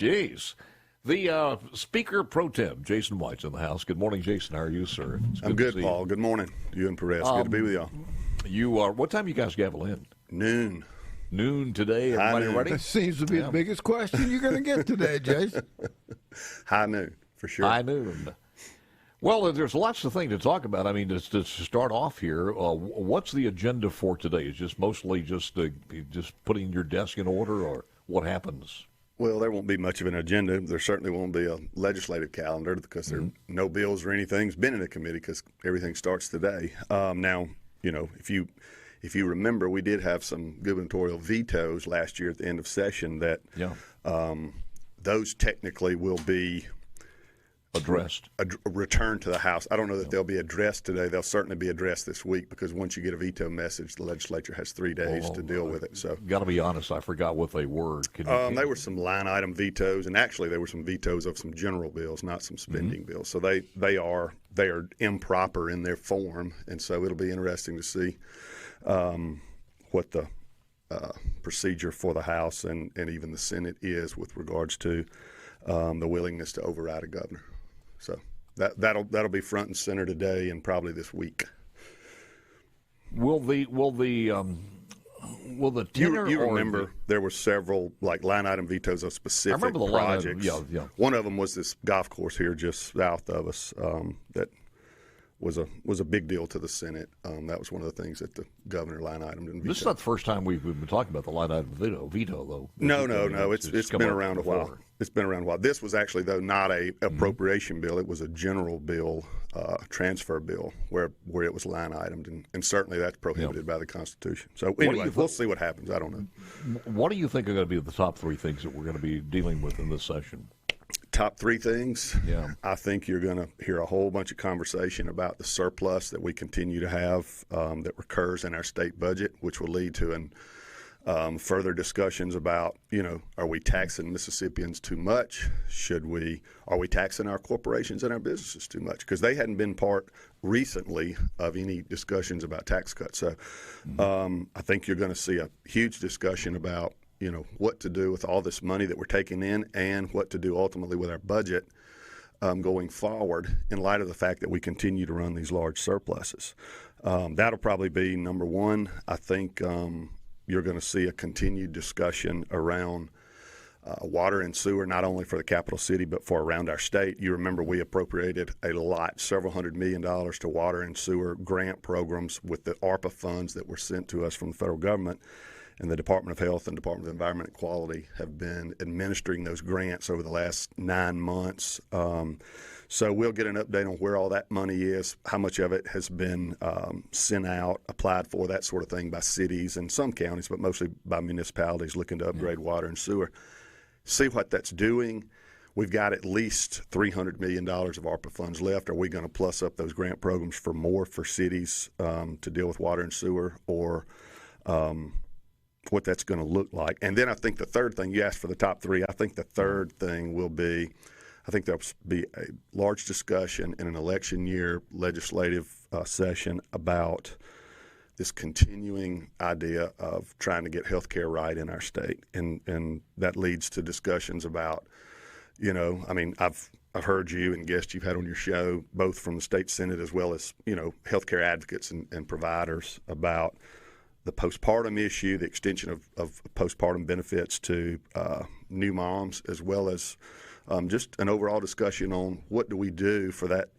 Jeez. The Speaker Pro Temp, Jason White's in the house. Good morning, Jason. How are you, sir? I'm good, Paul. Good morning. You and Perez. Good to be with y'all. You are. What time you guys gavel in? Noon. Noon today. Everybody ready? That seems to be the biggest question you're going to get today, Jason. High noon, for sure. High noon. Well, there's lots of things to talk about. I mean, to start off here, what's the agenda for today? Is just mostly just putting your desk in order, or what happens? Well, there won't be much of an agenda. There certainly won't be a legislative calendar because there are no bills or anything's been in the committee because everything starts today. Now, you know, if you remember, we did have some gubernatorial vetoes last year at the end of session that those technically will be addressed, returned to the House. I don't know that they'll be addressed today. They'll certainly be addressed this week because once you get a veto message, the legislature has 3 days to deal with it. So, got to be honest, I forgot what they were. They were some line item vetoes, and actually there were some vetoes of some general bills, not some spending bills. So they are improper in their form, and so it'll be interesting to see what the procedure for the House and even the Senate is with regards to the willingness to override a governor. So that'll be front and center today and probably this week. Will the tenor? You remember there were several like line item vetoes of specific projects. One of them was this golf course here just south of us that was a big deal to the Senate. That was one of the things that the governor line item didn't veto. This is not the first time we've been talking about the line item veto though. No. It's been around a while. It's been around a while. This was actually, though, not a appropriation bill. It was a general bill, transfer bill, where it was line itemed, and certainly that's prohibited by the Constitution. So anyway, we'll see what happens. I don't know. What do you think are going to be the top 3 things that we're going to be dealing with in this session? Top 3 things? Yeah. I think you're going to hear a whole bunch of conversation about the surplus that we continue to have that recurs in our state budget, which will lead to further discussions about, are we taxing Mississippians too much? Are we taxing our corporations and our businesses too much? Because they hadn't been part recently of any discussions about tax cuts. So I think you're going to see a huge discussion about what to do with all this money that we're taking in and what to do ultimately with our budget going forward in light of the fact that we continue to run these large surpluses. That'll probably be number one. I think you're going to see a continued discussion around water and sewer, not only for the capital city but for around our state. You remember we appropriated several $100 million to water and sewer grant programs with the ARPA funds that were sent to us from the federal government. And the Department of Health and Department of Environment and Quality have been administering those grants over the last 9 months. So we'll get an update on where all that money is, how much of it has been sent out, applied for, that sort of thing by cities and some counties, but mostly by municipalities looking to upgrade water and sewer. See what that's doing. We've got at least $300 million of ARPA funds left. Are we going to plus up those grant programs for more for cities to deal with water and sewer, or what that's going to look like? And then I think the third thing, you asked for the top 3, I think the third thing will be, I think there'll be a large discussion in an election year legislative session about this continuing idea of trying to get health care right in our state. And that leads to discussions about, I've heard you and guests you've had on your show, both from the state Senate as well as, healthcare advocates and providers, about the postpartum issue, the extension of postpartum benefits to new moms, as well as just an overall discussion on what do we do for that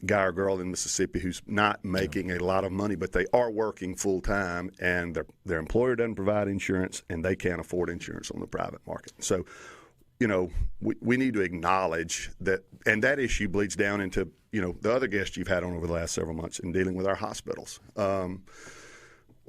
guy or girl in Mississippi who's not making a lot of money, but they are working full time and their employer doesn't provide insurance and they can't afford insurance on the private market. So, we need to acknowledge that, and that issue bleeds down into, the other guests you've had on over the last several months in dealing with our hospitals.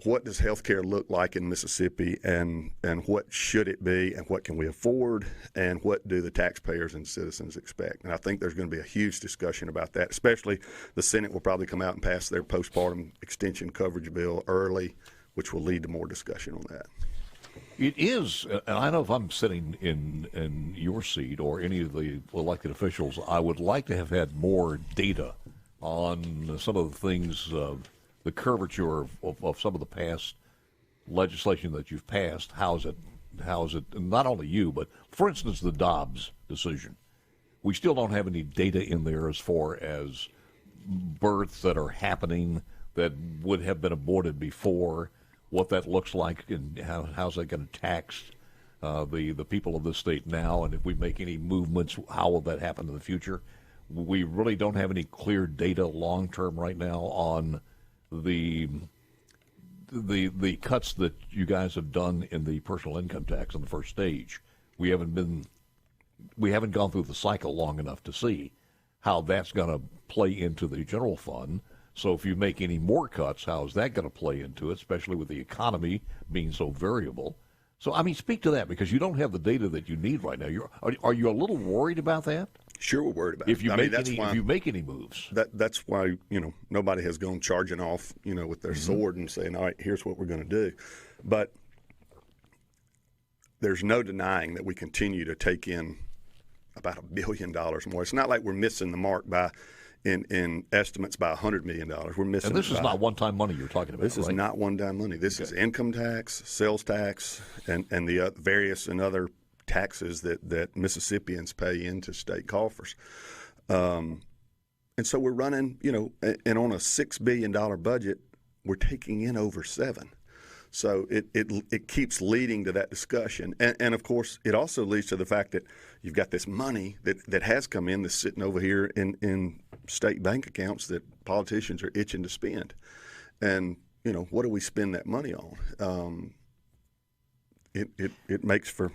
What does health care look like in Mississippi, and what should it be, and what can we afford, and what do the taxpayers and citizens expect? And I think there's going to be a huge discussion about that, especially the Senate will probably come out and pass their postpartum extension coverage bill early, which will lead to more discussion on that. It is, and I know if I'm sitting in your seat or any of the elected officials, I would like to have had more data on some of the things, the curvature of some of the past legislation that you've passed. How is it how is it, not only you, but for instance, the Dobbs decision. We still don't have any data in there as far as births that are happening that would have been aborted before, what that looks like, and how's that going to tax the people of this state now, and if we make any movements, how will that happen in the future? We really don't have any clear data long term right now on the cuts that you guys have done in the personal income tax in the first stage. We haven't gone through the cycle long enough to see how that's going to play into the general fund. So if you make any more cuts, how is that going to play into it, especially with the economy being so variable? So, I mean, speak to that, because you don't have the data that you need right now. Are you a little worried about that? Sure, we're worried about if you it. If you make any moves. That's why, nobody has gone charging off, with their sword and saying, all right, here's what we're going to do. But there's no denying that we continue to take in about $1 billion more. It's not like we're missing the mark by in estimates by $100 million. We're missing. And this is not one-time money you're talking about. This is not one-time money. This is income tax, sales tax, and the various and other taxes that Mississippians pay into state coffers. And so we're running, and on a $6 billion budget, we're taking in over $7 billion. So it keeps leading to that discussion. And of course, it also leads to the fact that you've got this money that has come in that's sitting over here in state bank accounts that politicians are itching to spend. And, what do we spend that money on? It makes for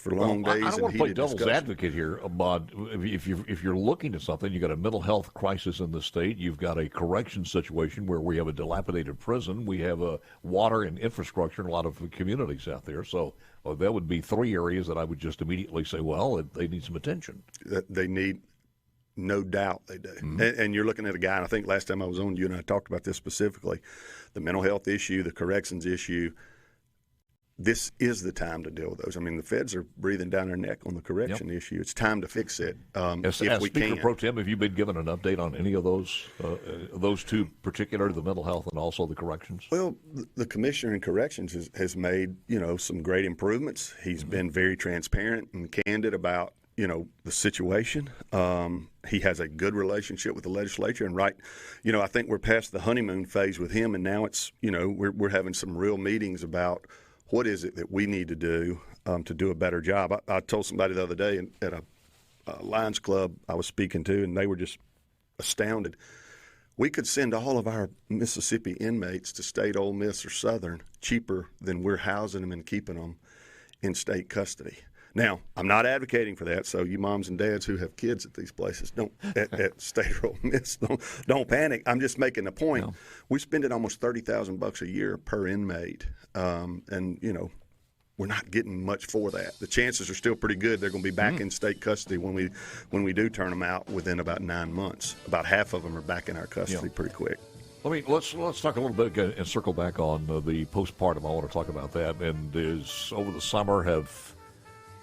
long days. I don't want to play devil's discussion. advocate here, but if you're looking at something, you've got a mental health crisis in the state, you've got a correction situation where we have a dilapidated prison, we have a water and infrastructure in a lot of communities out there. So that would be three areas that I would just immediately say, well, they need some attention. They need, no doubt they do. Mm-hmm. And you're looking at a guy, and I think last time I was on, you and I talked about this specifically, the mental health issue, the corrections issue. This is the time to deal with those. I mean, the feds are breathing down their neck on the correction issue. It's time to fix it. As Speaker Pro Tem, have you been given an update on any of those two, particularly the mental health and also the corrections? Well, the commissioner in corrections has made some great improvements. He's been very transparent and candid about the situation. He has a good relationship with the legislature, and I think we're past the honeymoon phase with him, and now it's we're having some real meetings about what is it that we need to do a better job. I told somebody the other day at a Lions Club I was speaking to, and they were just astounded. We could send all of our Mississippi inmates to State, Ole Miss, or Southern cheaper than we're housing them and keeping them in state custody. Now, I'm not advocating for that, so you moms and dads who have kids at these places at State or Ole Miss, don't panic. I'm just making the point. No. We spend almost $30,000 a year per inmate, and we're not getting much for that. The chances are still pretty good they're going to be back in state custody when we do turn them out within about 9 months. About half of them are back in our custody pretty quick. Let's talk a little bit and circle back on the postpartum. I want to talk about that. And over the summer have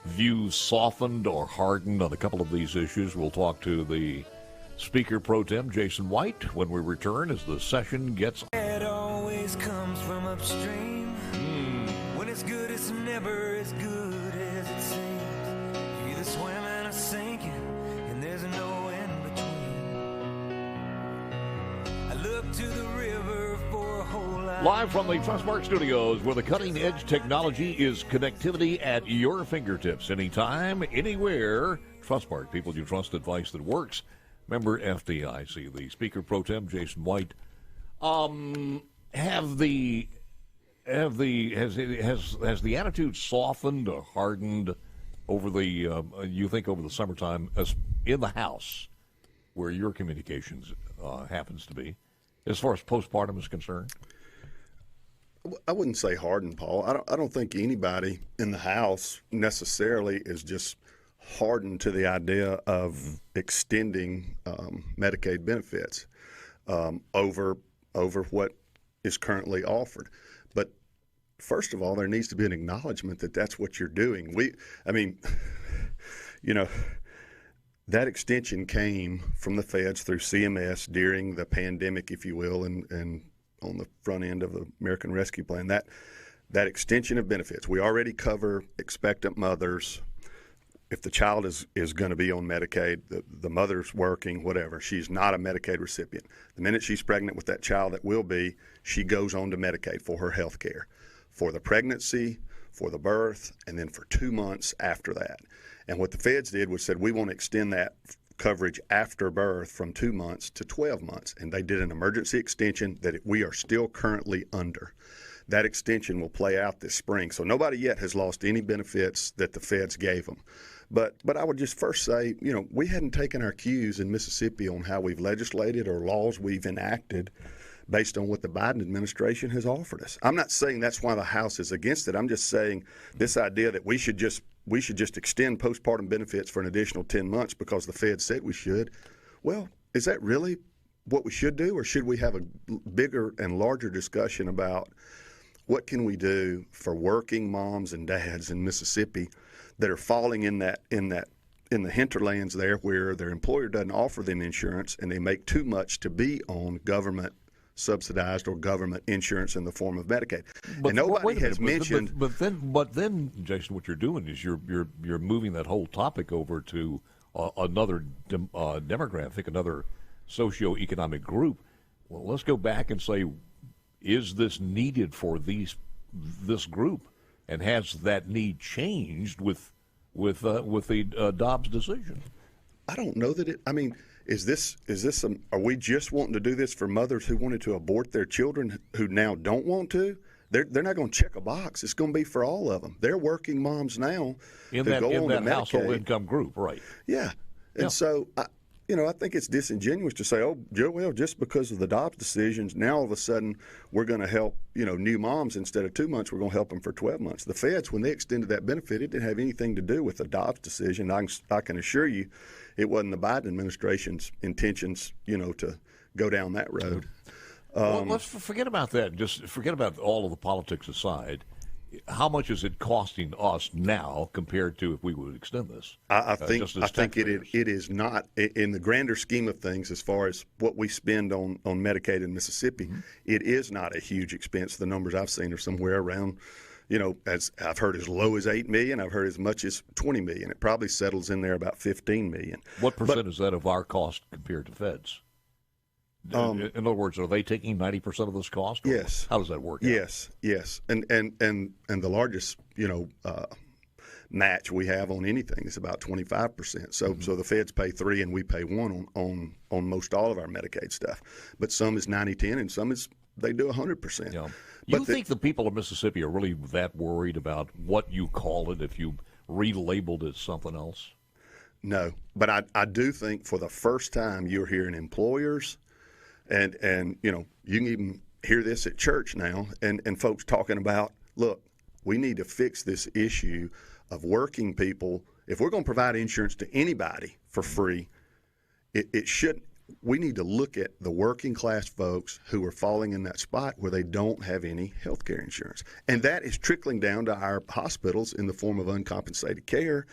views softened or hardened on a couple of these issues? We'll talk to the Speaker Pro Tem Jason White when we return as the session gets. It always comes from upstream. When it's good, it's never as good as it seems. You're either swimming or sinking, and there's no in between. I look to the river for a whole lot. Live from the Trustmark Studios, where the cutting-edge technology is connectivity at your fingertips. Anytime, anywhere. Trustmark, people you trust, advice that works. Member FDIC. The Speaker Pro Tem Jason White. Has the attitude softened or hardened over the summertime in the House, where your communications happens to be, as far as postpartum is concerned? I wouldn't say hardened, Paul. I don't think anybody in the House necessarily is just hardened to the idea of extending Medicaid benefits over what is currently offered. But first of all, there needs to be an acknowledgement that that's what you're doing. That extension came from the feds through CMS during the pandemic, if you will, and on the front end of the American Rescue Plan. that extension of benefits. We already cover expectant mothers. If the child is going to be on Medicaid, the mother's working, whatever, she's not a Medicaid recipient. The minute she's pregnant with that child that will be, she goes on to Medicaid for her health care, for the pregnancy, for the birth, and then for 2 months after that. And what the feds did was said, we want to extend that coverage after birth from 2 months to 12 months. And they did an emergency extension that we are still currently under. That extension will play out this spring. So nobody yet has lost any benefits that the feds gave them. But I would just first say, we hadn't taken our cues in Mississippi on how we've legislated or laws we've enacted based on what the Biden administration has offered us. I'm not saying that's why the House is against it. I'm just saying this idea that we should just extend postpartum benefits for an additional 10 months because the Fed said we should. Well, is that really what we should do, or should we have a bigger and larger discussion about what can we do for working moms and dads in Mississippi that are falling in the hinterlands there where their employer doesn't offer them insurance and they make too much to be on government subsidized or government insurance in the form of Medicaid. But and nobody has mentioned. But then, Jason, what you're doing is you're moving that whole topic over to another demographic, another socioeconomic group. Well, let's go back and say, is this needed for this group, and has that need changed with the Dobbs decision? I don't know that it. I mean, are we just wanting to do this for mothers who wanted to abort their children who now don't want to? They're not going to check a box. It's going to be for all of them. They're working moms now in who that go on to Medicaid. Household income group, right? Yeah, and so I think it's disingenuous to say, well, just because of the Dobbs decisions, now all of a sudden we're going to help, new moms instead of 2 months, we're going to help them for 12 months. The feds, when they extended that benefit, it didn't have anything to do with the Dobbs decision. I can assure you it wasn't the Biden administration's intentions, to go down that road. Well, let's forget about that. Just forget about all of the politics aside. How much is it costing us now compared to if we would extend this? I think it is not, in the grander scheme of things, as far as what we spend on Medicaid in Mississippi, mm-hmm. It is not a huge expense. The numbers I've seen are somewhere around, as I've heard as low as $8 million. I've heard as much as $20 million. It probably settles in there about $15 million. What percent is that of our cost compared to feds? In other words, are they taking 90% of this cost? Yes. How does that work? Yes. And the largest, match we have on anything is about 25%. So mm-hmm. So the feds pay 3% and we pay 1% on most all of our Medicaid stuff. But some is 90-10 and some is they do 100%. Yeah. You think the people of Mississippi are really that worried about what you call it if you relabeled it something else? No, but I do think for the first time you're hearing employers. And you can even hear this at church now, and folks talking about, look, we need to fix this issue of working people. If we're going to provide insurance to anybody for free, we need to look at the working class folks who are falling in that spot where they don't have any health care insurance. And that is trickling down to our hospitals in the form of uncompensated care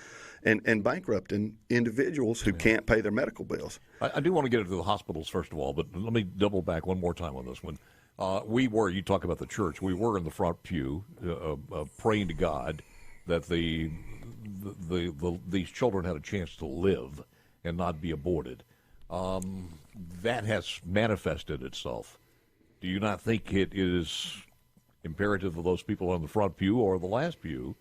and bankrupting individuals who can't pay their medical bills. I do want to get into the hospitals first of all, but let me double back one more time on this one. You talk about the church, we were in the front pew praying to God that these children had a chance to live and not be aborted. That has manifested itself. Do you not think it is imperative of those people on the front pew or the last pew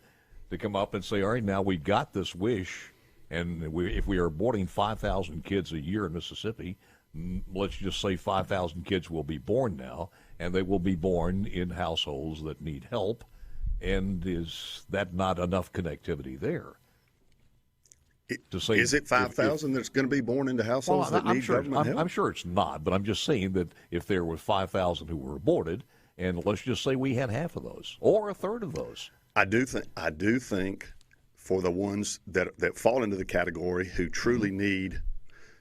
to come up and say, all right, now we got this wish, and if we are aborting 5,000 kids a year in Mississippi, let's just say 5,000 kids will be born now, and they will be born in households that need help, and is that not enough connectivity there? Is it 5,000 that's going to be born into households that need government help? I'm sure it's not, but I'm just saying that if there were 5,000 who were aborted, and let's just say we had half of those or a third of those. I do think for the ones that fall into the category who truly mm-hmm. need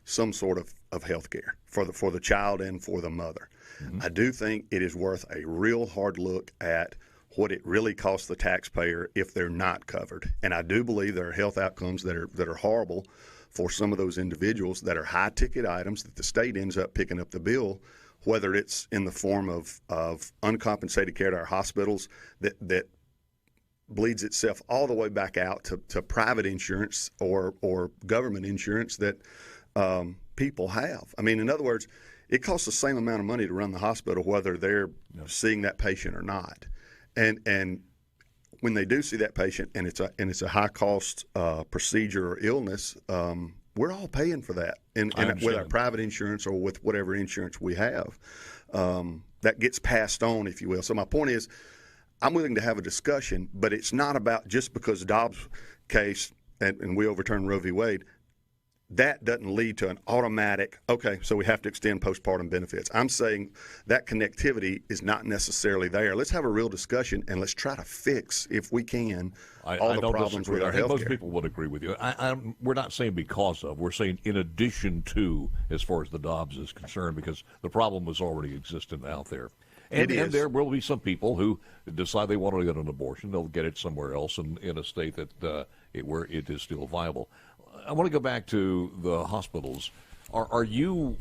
some sort of health care for the child and for the mother, mm-hmm. I do think it is worth a real hard look at what it really costs the taxpayer if they're not covered. And I do believe there are health outcomes that are horrible for some of those individuals that are high-ticket items that the state ends up picking up the bill whether it's in the form of uncompensated care to our hospitals that bleeds itself all the way back out to private insurance or government insurance that people have. I mean, in other words, it costs the same amount of money to run the hospital whether they're seeing that patient or not. And when they do see that patient and it's a high cost procedure or illness, we're all paying for that, and with our private insurance or with whatever insurance we have. That gets passed on, if you will. So my point is, I'm willing to have a discussion, but it's not about just because Dobbs case and we overturned Roe v. Wade, that doesn't lead to an automatic, okay, so we have to extend postpartum benefits. I'm saying that connectivity is not necessarily there. Let's have a real discussion, and let's try to fix, if we can, all the problems with our health care. Most people would agree with you. We're not saying because of. We're saying in addition to, as far as the Dobbs is concerned, because the problem was already existent out there. And there will be some people who decide they want to get an abortion. They'll get it somewhere else in a state that where it is still viable. I want to go back to the hospitals. Are you,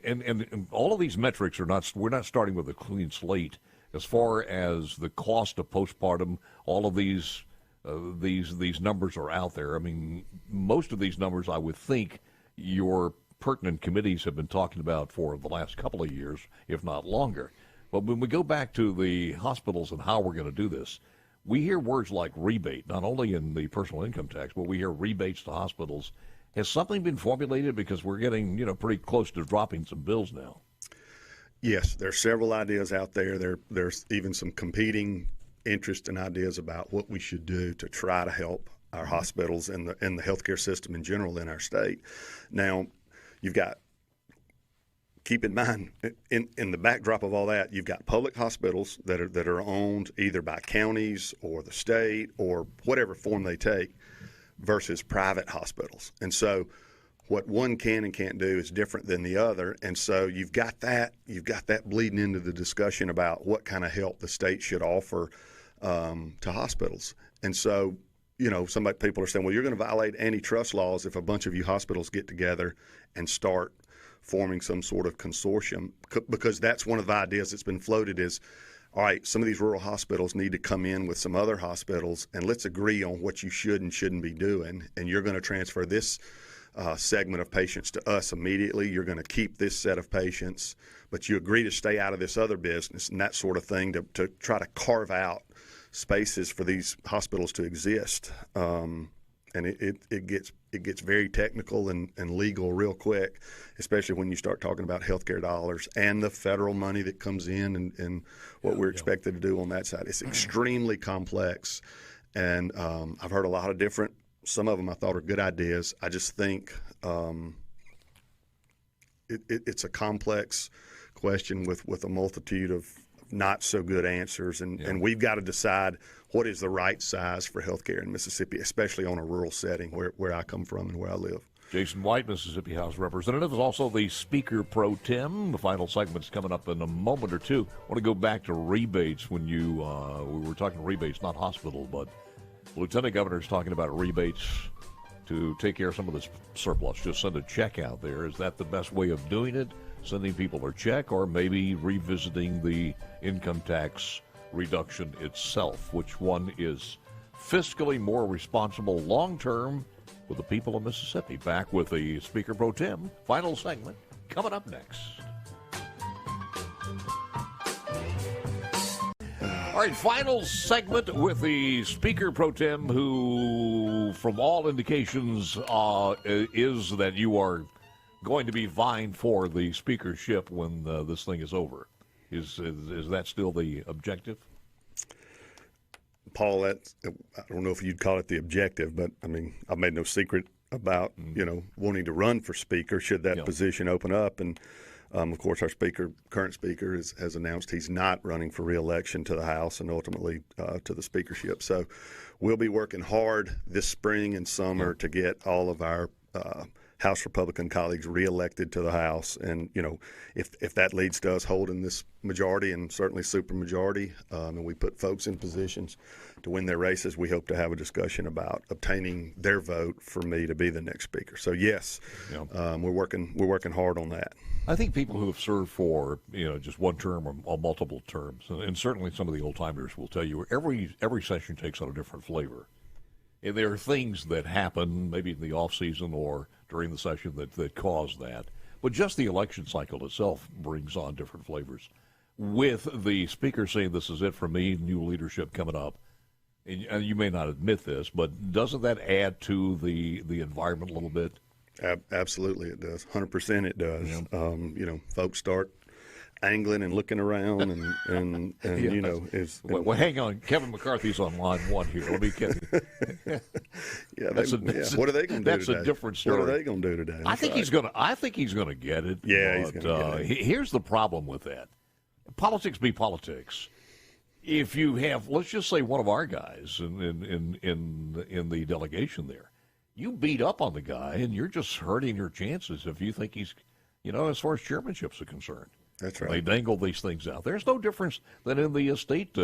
and all of these metrics are not, we're not starting with a clean slate as far as the cost of postpartum. All of these numbers are out there. I mean, most of these numbers, I would think, your pertinent committees have been talking about for the last couple of years, if not longer. But when we go back to the hospitals and how we're going to do this, we hear words like rebate, not only in the personal income tax, but we hear rebates to hospitals. Has something been formulated? Because we're getting, pretty close to dropping some bills now. Yes, there are several ideas out there. There's even some competing interest and ideas about what we should do to try to help our hospitals and the healthcare system in general in our state. Now, you've got, keep in mind, in the backdrop of all that, you've got public hospitals that are owned either by counties or the state or whatever form they take, versus private hospitals. And so what one can and can't do is different than the other. And so you've got that bleeding into the discussion about what kind of help the state should offer to hospitals. And so, people are saying, well, you're going to violate antitrust laws if a bunch of you hospitals get together and start forming some sort of consortium, because that's one of the ideas that's been floated is, all right, some of these rural hospitals need to come in with some other hospitals, and let's agree on what you should and shouldn't be doing, and you're going to transfer this segment of patients to us immediately. You're going to keep this set of patients, but you agree to stay out of this other business and that sort of thing to try to carve out spaces for these hospitals to exist. And it gets very technical and legal real quick, especially when you start talking about healthcare dollars and the federal money that comes in and what we're expected to do on that side. It's extremely complex, and I've heard a lot of different. Some of them I thought are good ideas. I just think it's a complex question with a multitude of not so good answers, and we've got to decide what is the right size for healthcare in Mississippi, especially on a rural setting where I come from and where I live. Jason White, Mississippi House Representative, is also the Speaker Pro Tem. The final segment's coming up in a moment or two. I want to go back to rebates when we were talking rebates, not hospital, but Lieutenant Governor's talking about rebates to take care of some of this surplus. Just send a check out there. Is that the best way of doing it? Sending people a check, or maybe revisiting the income tax reduction itself? Which one is fiscally more responsible long-term with the people of Mississippi? Back with the Speaker Pro Tem. Final segment coming up next. All right, final segment with the Speaker Pro Tem, who, from all indications, is that you are going to be vying for the speakership when this thing is over. Is that still the objective? Paul, I don't know if you'd call it the objective, but I mean, I've made no secret about wanting to run for speaker should that position open up. And of course, our current speaker has announced he's not running for re-election to the House and ultimately to the speakership. So we'll be working hard this spring and summer to get all of our House Republican colleagues reelected to the House. And, if that leads to us holding this majority and certainly supermajority, and we put folks in positions to win their races, we hope to have a discussion about obtaining their vote for me to be the next speaker. So, yes, we're working hard on that. I think people who have served for just one term or multiple terms, and certainly some of the old timers will tell you, every session takes on a different flavor. And there are things that happen, maybe in the off season or during the session, that cause that. But just the election cycle itself brings on different flavors. With the speaker saying, "This is it for me, new leadership coming up," and you may not admit this, but doesn't that add to the environment a little bit? Absolutely, it does. 100% it does. Yeah. Folks start angling and looking around, and is. Well, hang on. Kevin McCarthy's on line one here. Let me get you. What are they going to do? That's today? a different story. What are they going to do today? I think he's gonna get it. Yeah, but, he's going to get it. Here's the problem with that. Politics be politics. If you have, let's just say, one of our guys in the delegation there, you beat up on the guy, and you're just hurting your chances if you think he's, as far as chairmanships are concerned. That's right. They dangle these things out. There's no difference than in the state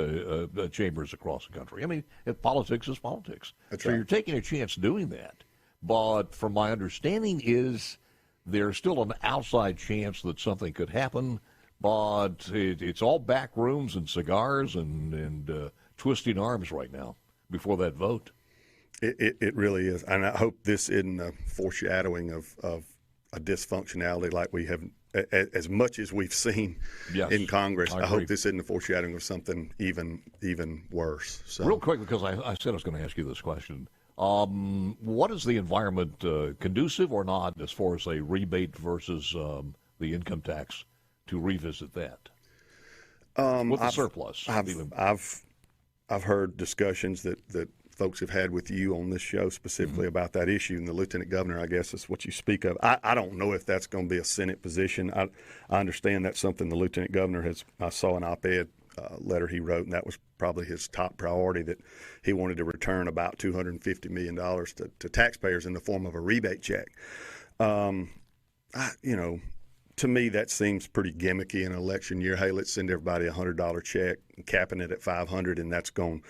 chambers across the country. I mean, politics is politics. That's right. So you're taking a chance doing that. But from my understanding is there's still an outside chance that something could happen, but it's all back rooms and cigars and twisting arms right now before that vote. It really is. And I hope this isn't a foreshadowing of a dysfunctionality like we have, as much as we've seen in Congress. I hope this isn't a foreshadowing of something even worse. So. Real quick, because I said I was going to ask you this question. What is the environment conducive or not as far as a rebate versus the income tax to revisit that? With the surplus. I've heard discussions that folks have had with you on this show specifically about that issue, and the lieutenant governor, I guess, is what you speak of. I don't know if that's going to be a Senate position. I understand that's something the lieutenant governor has. I saw an op-ed letter he wrote, and that was probably his top priority, that he wanted to return about $250 million to taxpayers in the form of a rebate check. To me, that seems pretty gimmicky in an election year. Hey, let's send everybody a $100 check, capping it at $500, and that's going.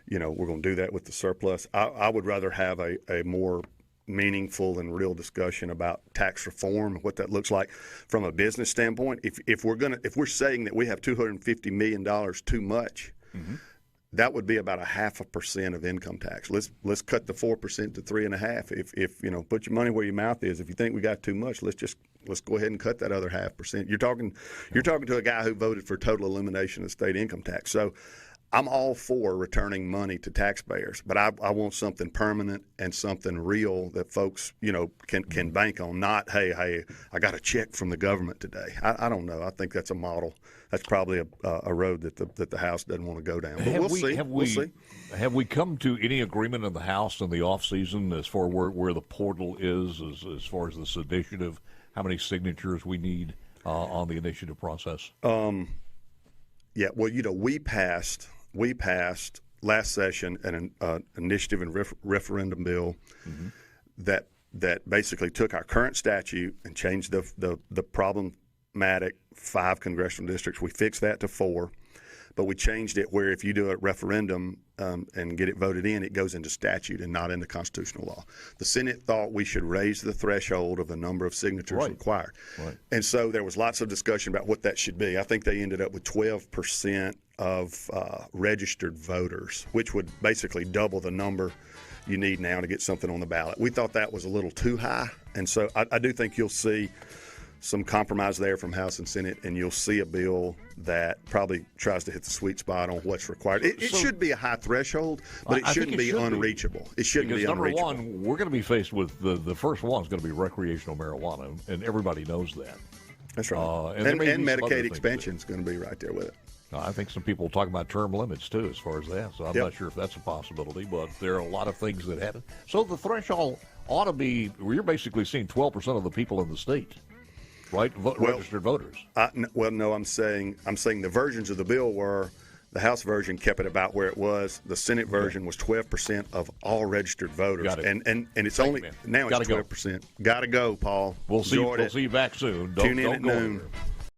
We're going to do that with the surplus. I would rather have a more meaningful and real discussion about tax reform, what that looks like from a business standpoint. If we're saying that we have $250 million too much, that would be about 0.5% of income tax. Let's cut the 4% to 3.5%. If put your money where your mouth is. If you think we got too much, let's go ahead and cut that other 0.5%. You're talking to a guy who voted for total elimination of state income tax. So I'm all for returning money to taxpayers, but I want something permanent and something real that folks, can bank on. Not, hey, I got a check from the government today. I don't know. I think that's a model. That's probably a road that the House doesn't want to go down. But we'll see. Have we come to any agreement in the House in the off season as far where the portal is, as far as this initiative? How many signatures we need on the initiative process? Yeah. Well, we passed last session an initiative and referendum bill that basically took our current statute and changed the problematic 5 congressional districts. We fixed that to 4, but we changed it where if you do a referendum and get it voted in, it goes into statute and not into constitutional law. The Senate thought we should raise the threshold of the number of signatures required. Right. And so there was lots of discussion about what that should be. I think they ended up with 12% of registered voters, which would basically double the number you need now to get something on the ballot. We thought that was a little too high, and so I do think you'll see some compromise there from House and Senate, and you'll see a bill that probably tries to hit the sweet spot on what's required. It should be a high threshold, but it shouldn't be unreachable. It shouldn't be unreachable. Because number one, we're going to be faced with the first one is going to be recreational marijuana, and everybody knows that. That's right. And Medicaid expansion is going to be right there with it. I think some people talk about term limits, too, as far as that. So I'm not sure if that's a possibility, but there are a lot of things that happen. So the threshold ought to be, you're basically seeing 12% of the people in the state, right? Registered voters. No, I'm saying the versions of the bill were The House version kept it about where it was. The Senate version was 12% of all registered voters, Got it. and it's only now it's 12%. Got to go, Paul. We'll see. Enjoyed We'll it. see you back soon. Tune in don't at go noon. anywhere.